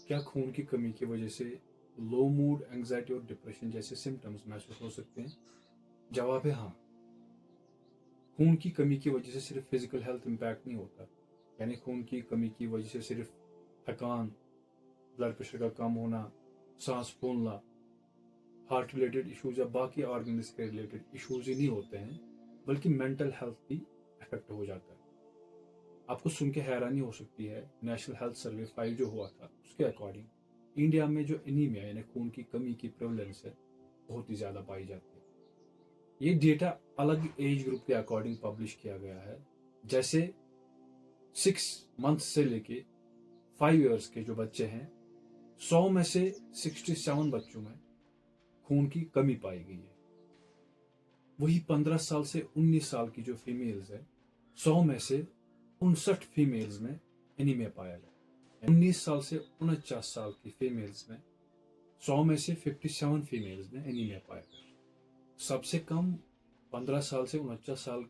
क्या खून की कमी की वजह से लो मूड, एंग्जाइटी और डिप्रेशन जैसे सिम्टम्स महसूस हो सकते हैं? जवाब है हाँ। खून की कमी की वजह से सिर्फ फिजिकल हेल्थ इम्पैक्ट नहीं होता। यानी खून की कमी की वजह से सिर्फ थकान, ब्लड प्रेशर का कम होना, सांस फूलना, हार्ट रिलेटेड इश्यूज या बाकी ऑर्गन्स के रिलेटेड इश्यूज ही नहीं होते हैं, बल्कि मेंटल हेल्थ भी अफेक्ट हो जाता है। आपको सुन के हैरानी हो सकती है, नेशनल हेल्थ सर्वे 5 जो हुआ था उसके अकॉर्डिंग इंडिया में जो एनीमिया यानी खून की कमी की प्रेवलेंस है बहुत ही ज़्यादा पाई जाती है। ये डेटा अलग एज ग्रुप के अकॉर्डिंग पब्लिश किया गया है। जैसे 6 मंथ से लेके 5 इयर्स के जो बच्चे हैं, 100 में से 67 बच्चों में खून की कमी पाई गई है। वही 15 साल से 19 साल की जो फीमेल्स है, 100 में से 59 फीमेल्स में एनीमिया पाया गया। 19 साल से 49 साल की फीमेल्स में 100 में से 57 फीमेल्स में एनीमिया पाया गया। सबसे कम 15 साल से 49 साल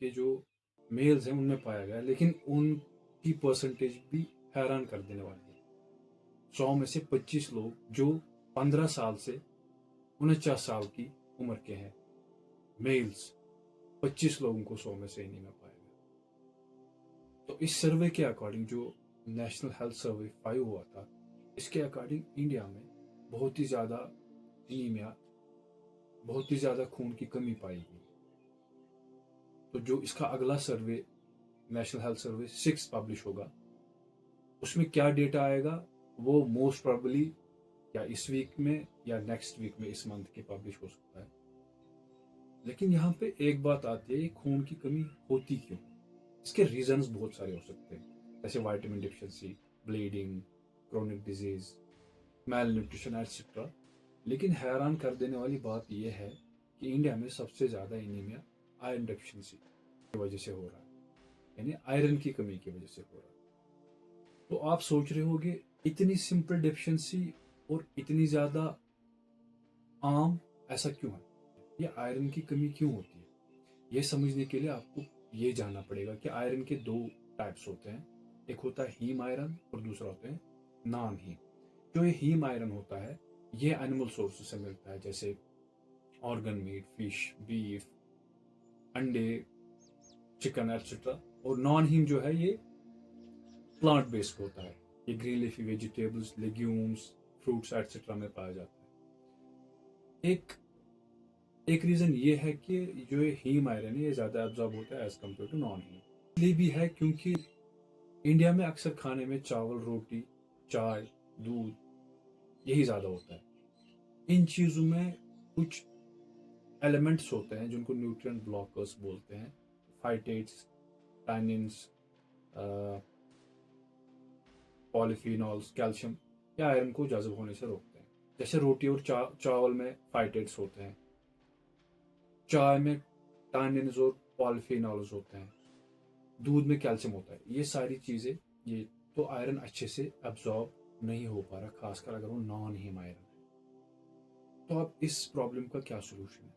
के जो मेल्स हैं उनमें पाया गया, लेकिन उनकी परसेंटेज भी हैरान कर देने वाली है। 100 में से 25 लोग जो 15 साल से 49 साल की उम्र के हैं, मेल्स, 25 लोगों को 100 में से एनीमिया पाया गया। तो इस सर्वे के अकॉर्डिंग, जो नेशनल हेल्थ सर्वे 5 हुआ था, इसके अकॉर्डिंग इंडिया में बहुत ही ज़्यादा एनीमिया, बहुत ही ज़्यादा खून की कमी पाई गई। तो जो इसका अगला सर्वे, नेशनल हेल्थ सर्वे 6 पब्लिश होगा, उसमें क्या डेटा आएगा वो मोस्ट प्रोबेबली या इस वीक में या नेक्स्ट वीक में, इस मंथ के पब्लिश हो सकता है। लेकिन यहाँ पे एक बात आती है, ये खून की कमी होती क्यों? इसके रीजंस बहुत सारे हो सकते हैं, जैसे vitamin deficiency, bleeding, chronic disease, malnutrition etcetera. लेकिन हैरान कर देने वाली बात यह है कि इंडिया में सबसे ज़्यादा एनीमिया आयरन डिफिशिएंसी की वजह से हो रहा है, यानी आयरन की कमी की वजह से हो रहा है। तो आप सोच रहे होगे, इतनी सिंपल डिफिशिएंसी और इतनी ज़्यादा आम, ऐसा क्यों है? ये आयरन की कमी क्यों होती है? ये समझने के लिए आपको ये जानना पड़ेगा कि आयरन के दो टाइप्स होते हैं। एक होता है हीम आयरन और दूसरा होता है नॉन हीम। जो ये हीम आयरन होता है, ये एनिमल सोर्स से मिलता है, जैसे ऑर्गन मीट, फिश, बीफ, अंडे, चिकन एटसेट्रा। और नॉन हीम जो है ये प्लांट बेस्ड होता है, ये green leafy vegetables, legumes, fruits etcetera में पाया जाता है। एक एक रीज़न ये है कि जो ये हीम आयरन है ये ज़्यादा एब्जॉर्ब होता है as compare to non haem. इसलिए भी है क्योंकि इंडिया में अक्सर खाने में चावल, रोटी, चाय, दूध, यही ज़्यादा होता है। इन चीज़ों में कुछ एलिमेंट्स होते हैं जिनको न्यूट्रिएंट ब्लॉकर्स बोलते हैं। फाइटेट्स, टैनिन्स, पॉलीफिनॉल्स, कैल्शियम या आयरन को जज़ब होने से रोकते हैं। जैसे रोटी और चावल में फाइटेट्स होते हैं, चाय में टैनिन्स और पॉलीफिनॉल्स होते हैं, दूध में कैल्शियम होता है। ये सारी चीज़ें, ये तो आयरन अच्छे से एब्जॉर्ब नहीं हो पा रहा, खासकर अगर वो नॉन हीम आयरन है। तो अब इस प्रॉब्लम का क्या सोल्यूशन है?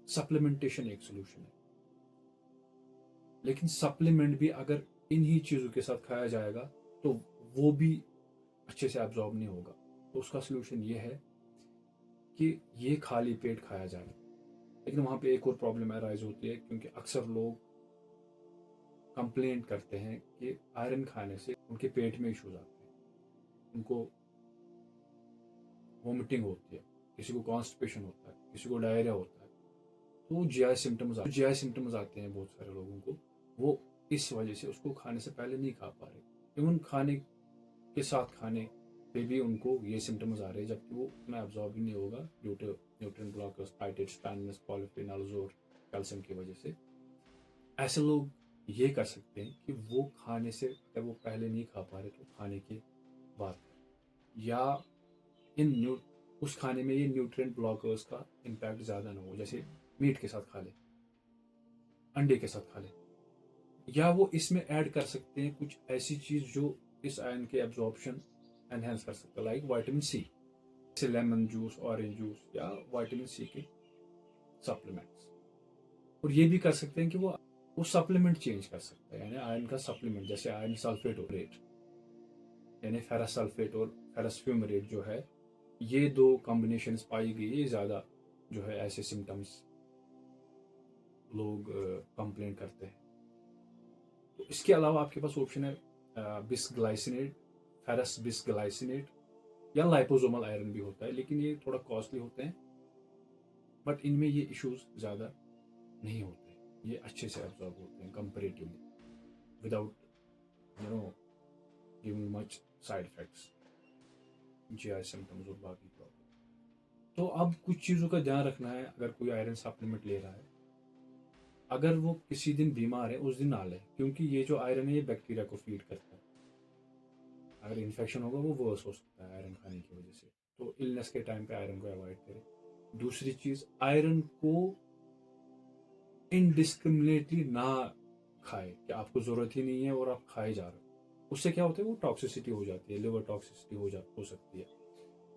सप्लीमेंटेशन एक सोल्यूशन है, लेकिन सप्लीमेंट भी अगर इन्हीं चीज़ों के साथ खाया जाएगा तो वो भी अच्छे से एब्जॉर्ब नहीं होगा। तो उसका सोल्यूशन ये है कि ये खाली पेट खाया जाए। लेकिन वहाँ पे एक और प्रॉब्लम अराइज होती है, क्योंकि अक्सर लोग कंप्लेंट करते हैं कि आयरन खाने से उनके पेट में इश्यूज आते हैं, उनको वोमिटिंग होती है, किसी को कॉन्स्टिपेशन होता है, किसी को डायरिया होता है। तो जीआई सिम्टम्स आते हैं बहुत सारे लोगों को, वो इस वजह से उसको खाने से पहले नहीं खा पा रहे। इवन खाने के साथ खाने पे भी उनको ये सिम्टम्स आ रहे हैं, जबकि वो उतना एब्जॉर्ब ही नहीं होगा due to nutrient blockers, phytates, tannins, polyphenols और कैल्शियम की वजह से। ऐसे लोग ये कर सकते हैं कि वो खाने से, अगर वो पहले नहीं खा पा रहे तो खाने के बाद खाएं। या इन न्यू उस खाने में ये न्यूट्रिएंट ब्लॉकर्स का इम्पैक्ट ज़्यादा ना हो, जैसे मीट के साथ खा ले, अंडे के साथ खा ले। या वो इसमें ऐड कर सकते हैं कुछ ऐसी चीज़ जो इस आयरन के एब्जॉर्प्शन एनहेंस कर सकता है, लाइक विटामिन सी, जैसे लेमन जूस, ऑरेंज जूस या विटामिन सी के सप्लीमेंट्स। और ये भी कर सकते हैं कि वो सप्लीमेंट चेंज कर सकता है, यानी आयरन का सप्लीमेंट, जैसे आयरन सल्फेट और रेट। यानी फेरस सल्फेट और फेरस फ्यूमरेट जो है, ये 2 कॉम्बिनेशंस पाई गई, ये ज़्यादा जो है ऐसे सिम्टम्स लोग कंप्लेन करते हैं। तो इसके अलावा आपके पास ऑप्शन है बिसग्लाइसिनेट, फेरस बिसग्लाइसिनेट, या लाइपोसोमल आयरन भी होता है, लेकिन ये थोड़ा कॉस्टली होते हैं, बट इनमें ये इश्यूज ज़्यादा नहीं होते, ये अच्छे से एब्जॉर्ब होते हैं comparatively without giving much side effects, GI symptoms और बाकी प्रॉब्लम। तो अब कुछ चीज़ों का ध्यान रखना है अगर कोई आयरन सप्लीमेंट ले रहा है। अगर वो किसी दिन बीमार है उस दिन ना ले, क्योंकि ये जो आयरन है ये बैक्टीरिया को फीड करता है, अगर इन्फेक्शन होगा वो वर्स हो सकता है आयरन खाने की वजह से। तो इलनेस के टाइम पे आयरन को अवॉइड करें। दूसरी चीज़, आयरन को इनडिस्क्रिमिनेटली ना खाए कि आपको ज़रूरत ही नहीं है और आप खाए जा रहे हो। उससे क्या होता है, वो टॉक्सिसिटी हो जाती है, लिवर टॉक्सिसिटी हो सकती है,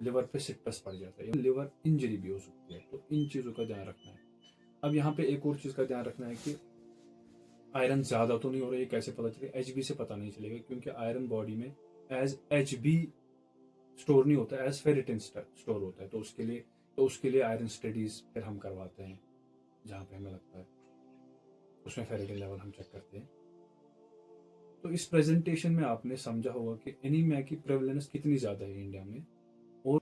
लिवर पे सिट्रस पड़ जाता है, लिवर इंजरी भी हो सकती है। तो इन चीज़ों का ध्यान रखना है। अब यहाँ पे एक और चीज़ का ध्यान रखना है कि आयरन ज़्यादा तो नहीं हो रहा है, ये कैसे पता चलेगा? एच से पता नहीं चलेगा, क्योंकि आयरन बॉडी में एज एच स्टोर नहीं होता, एज फेरिटिन स्टोर होता है। तो उसके लिए आयरन स्टडीज फिर हम करवाते हैं, जहाँ पे हमें लगता है उसमें फेरिटिन लेवल हम चेक करते हैं। तो इस प्रेजेंटेशन में आपने समझा होगा कि एनीमिया की प्रेवलेंस कितनी ज़्यादा है इंडिया में, और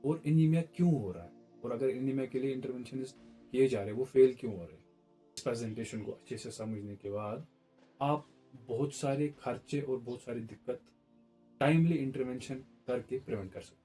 और एनीमिया क्यों हो रहा है, और अगर एनीमिया के लिए इंटरवेंशन किए जा रहे हैं वो फेल क्यों हो रहे हैं। इस प्रेजेंटेशन को अच्छे से समझने के बाद आप बहुत सारे खर्चे और बहुत सारी दिक्कत टाइमली इंटरवेंशन करके प्रिवेंट कर सकते हैं।